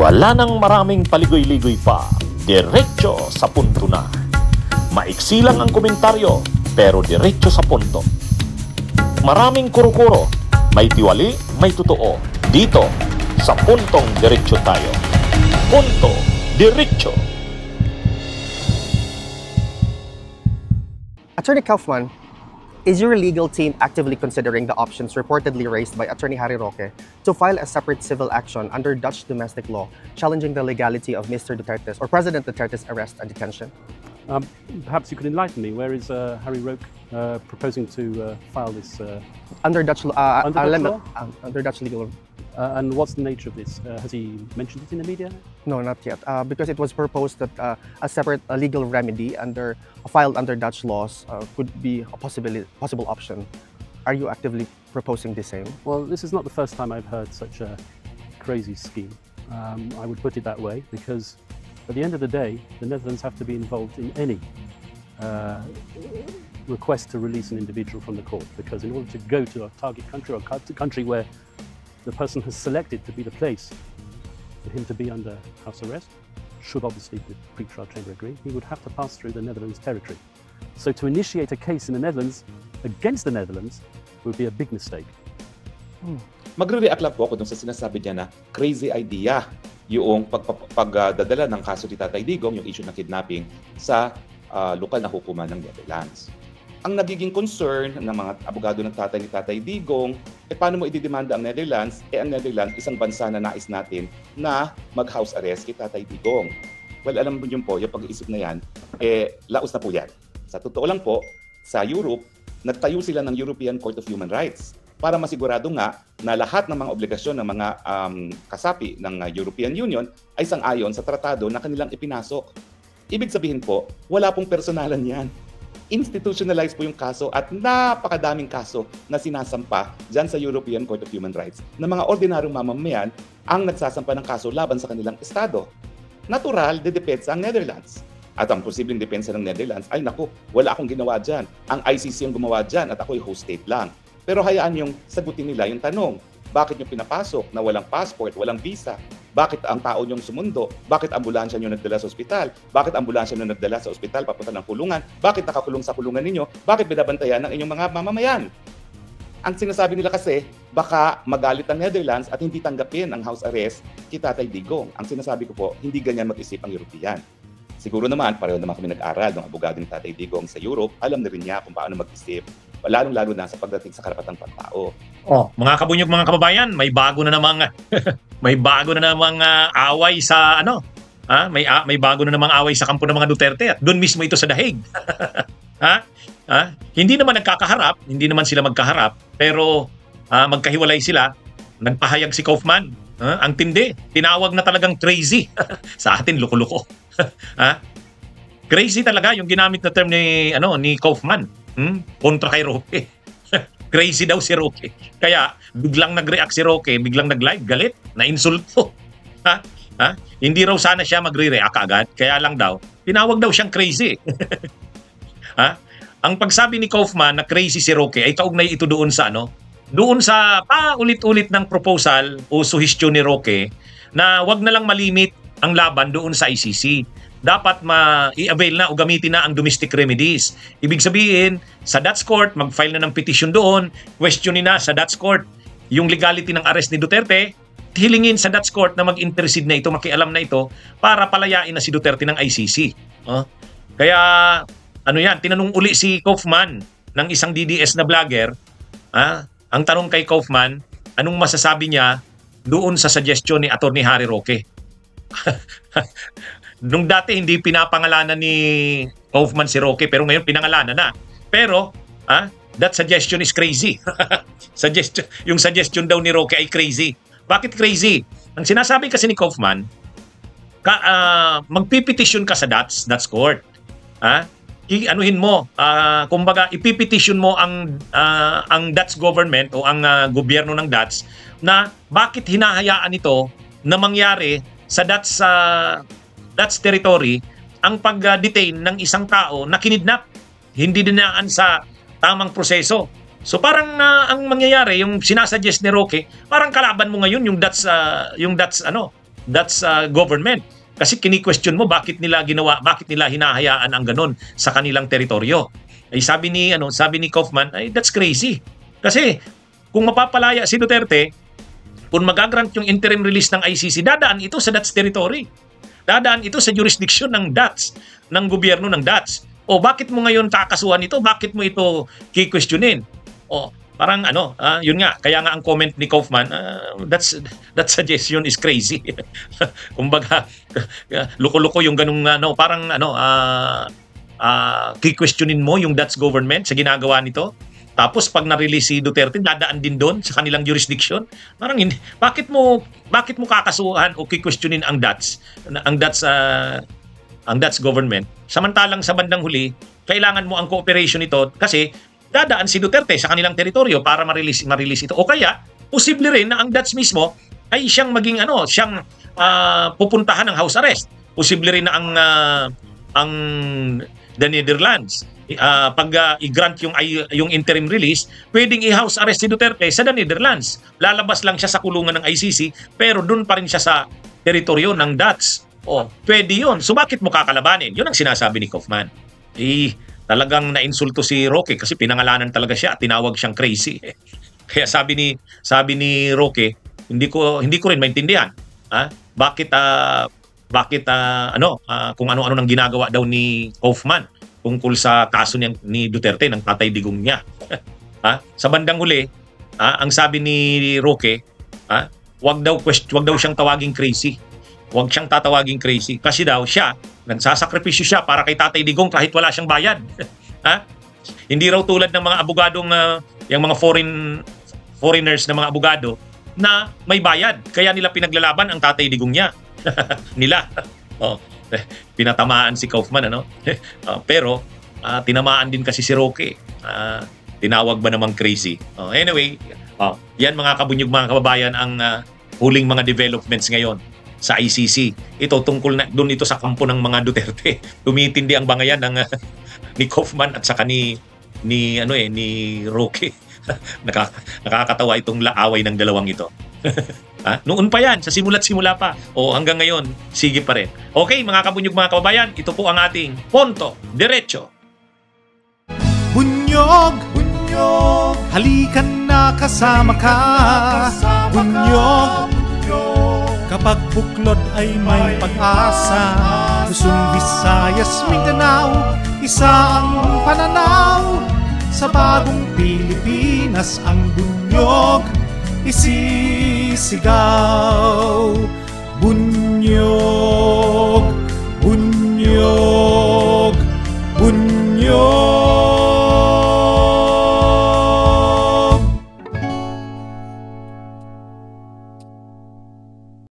Wala nang maraming paligoy-ligoy pa, diretso sa punto na. Maiksi lang ang komentaryo, pero diretso sa punto. Maraming kuro-kuro, may tiwali, may totoo. Dito, sa Puntong Diretso tayo. Punto Diretso. Attorney Kaufman, is your legal team actively considering the options reportedly raised by Attorney Harry Roque to file a separate civil action under Dutch domestic law challenging the legality of Mr. Duterte's or President Duterte's arrest and detention? Perhaps you could enlighten me. Where is Harry Roque proposing to file this? Under Dutch Under Dutch law? Under Dutch legal. And what's the nature of this? Has he mentioned it in the media? No, not yet. Because it was proposed that a separate legal remedy filed under Dutch laws could be a possible option. Are you actively proposing the same? Well, this is not the first time I've heard such a crazy scheme. I would put it that way because at the end of the day, the Netherlands have to be involved in any request to release an individual from the court, because in order to go to a target country or a country where the person has selected to be the place for him to be under house arrest, should obviously the pre-trial chamber agree, he would have to pass through the Netherlands territory. So to initiate a case in the Netherlands against the Netherlands would be a big mistake. Magre-react lang po ako dun sa sinasabi niya na crazy idea yung pagdadala ng kaso ni Tatay Digong, yung issue ng kidnapping sa lokal na hukuman ng Netherlands. Ang nagiging concern ng mga abogado ng tatay ni Tatay Digong, paano mo ididemanda ang Netherlands? Ang Netherlands, isang bansa na nais natin na mag-house arrest kay Tatay Digong. Well, alam mo yun po, yung pag-iisip na yan, laos na po yan. Sa totoo lang po, sa Europe, nagtayo sila ng European Court of Human Rights para masigurado nga na lahat ng mga obligasyon ng mga kasapi ng European Union ay sang-ayon sa tratado na kanilang ipinasok. Ibig sabihin po, wala pong personalan yan. Institutionalized po yung kaso at napakadaming kaso na sinasampa dyan sa European Court of Human Rights na mga ordinaryong mamamayan ang nagsasampa ng kaso laban sa kanilang estado. Natural, dedepensa ang Netherlands. At ang posibleng depensa ng Netherlands, ay naku, wala akong ginawa dyan. Ang ICC ang gumawa dyan at ako'y host state lang. Pero hayaan yung sagutin nila yung tanong, bakit nyo pinapasok na walang passport, walang visa? Bakit ang tao nyong sumundo? Bakit ambulansya nyo nagdala sa ospital? Bakit ambulansya nyo nagdala sa ospital papunta ng kulungan? Bakit nakakulong sa kulungan ninyo? Bakit binabantayan ng inyong mga mamamayan? Ang sinasabi nila kasi, baka magalit ang Netherlands at hindi tanggapin ang house arrest kay Tatay Digong. Ang sinasabi ko po, hindi ganyan mag-isip ang European. Siguro naman, pareho naman kami nag-aral ng abogado ni Tatay Digong sa Europe, alam na rin niya kung paano mag-isip, lalong-lalo na sa pagdating sa karapatang pantao. Oh, mga kabunyog, mga kababayan, may bago na namang away sa may bago na namang away sa kampo ng mga Duterte at doon mismo ito sa Dahig. Hindi naman sila magkaharap, pero magkahiwalay sila. Nagpahayag si Kaufman. Ang tindi, tinawag na talagang crazy. Sa atin, loko-loko. Crazy talaga yung ginamit na term ni Kaufman. Kontra kay Roque. Crazy daw si Roque. Kaya biglang nag-react si Roque, biglang nag-live, galit, na-insulto. Hindi raw sana siya magre-react agad, kaya lang daw, tinawag daw siyang crazy. Ang pagsabi ni Kaufman na crazy si Roque ay kaugnay ito doon sa ulit-ulit ng proposal o suhestyon ni Roque na wag na lang malimit ang laban doon sa ICC. Dapat i-avail na o gamitin na ang domestic remedies. Ibig sabihin, sa Dutch court, mag-file na ng petition doon, questionin na sa Dutch court yung legality ng arrest ni Duterte, hilingin sa Dutch court na mag-intercede na ito, makialam na ito, para palayain na si Duterte ng ICC. Kaya, tinanong uli si Kaufman ng isang DDS na vlogger, ang tanong kay Kaufman, anong masasabi niya doon sa suggestion ni Attorney Harry Roque? Nung dati hindi pinapangalanan ni Kaufman si Roque, pero ngayon pinangalanan na. Pero that suggestion is crazy. Yung suggestion daw ni Roque ay crazy. Bakit crazy? Ang sinasabi kasi ni Kaufman, magpipetition ka sa Dutch court. Anuhin mo, kumbaga ipipetition mo ang Dutch government o ang gobyerno ng Dutch na bakit hinahayaan ito na mangyari sa Dutch territory ang pag-detain ng isang tao na kinidnap, hindi dinaan sa tamang proseso. So parang ang mangyayari, yung sinasuggest ni Roque, parang kalaban mo ngayon yung Dutch government. Kasi kini-question mo bakit nila hinahayaan ang ganun sa kanilang teritoryo. Ay sabi ni Kaufman, ay that's crazy. Kasi kung mapapalaya si Duterte, kung magagrant yung interim release ng ICC, dadaan ito sa Dutch territory. Dadaan ito sa jurisdiction ng Dutch, ng gobyerno ng Dutch. O bakit mo ngayon kakasuhan ito? Bakit mo ito ki-questionin? O parang yun nga, kaya nga ang comment ni Kaufman, that suggestion is crazy. Kumbaga, loko-loko yung ganung parang ki-questionin mo yung Dutch government sa ginagawa nito. Tapos pag na-release si Duterte, dadaan din doon sa kanilang jurisdiction. Parang hindi. Bakit mo kakasuhan o ki-questionin ang Dutch government? Samantalang sa bandang huli, kailangan mo ang cooperation nito kasi dadaan si Duterte sa kanilang teritoryo para ma-release ito. O kaya, posible rin na ang Dutch mismo ay siyang maging pupuntahan ng house arrest. Posible rin na ang the Netherlands pag i-grant yung interim release, pwedeng i-house arrest si Duterte sa the Netherlands. Lalabas lang siya sa kulungan ng ICC pero doon pa rin siya sa teritoryo ng Dutch. Pwede yun. So bakit mo kakalabanin? Yun ang sinasabi ni Kaufman. Talagang nainsulto si Roque kasi pinangalanan talaga siya at tinawag siyang crazy. Kaya sabi ni Roque, hindi ko rin maintindihan. Bakit kung ano-ano nang ginagawa daw ni Kaufman tungkol sa kaso ni Duterte ng Tatay Digong niya. Sa bandang huli, ang sabi ni Roque, wag daw siyang tawaging crazy. Wag siyang tatawaging crazy kasi daw siya nagsasakripisyo siya para kay Tatay Digong kahit wala siyang bayad. Hindi raw tulad ng mga abogadong yung mga foreigners na mga abogado na may bayad kaya nila pinaglalaban ang Tatay Digong niya. Pinatamaan si Kaufman pero tinamaan din kasi si Roque. Tinawag ba namang crazy? Anyway, yan mga kabunyog, mga kababayan, ang huling mga developments ngayon sa ICC. Ito tungkol na doon ito sa kampo ng mga Duterte. Tumitindi ang bangayan ng ni Kaufman at saka ni Roque. Nakakatawa itong laaway ng dalawang ito. Noon pa yan, sa simula't-simula pa. Hanggang ngayon, sige pa rin. Okay, mga kabunyog, mga kababayan, ito po ang ating Punto Diretso. Bunyog, halikan na kasama ka. Bunyog, kapag buklod ay may pag-asa. Luzon, Visayas, Mindanao, isa ang pananaw. Sa bagong Pilipinas ang bunyog isisigaw.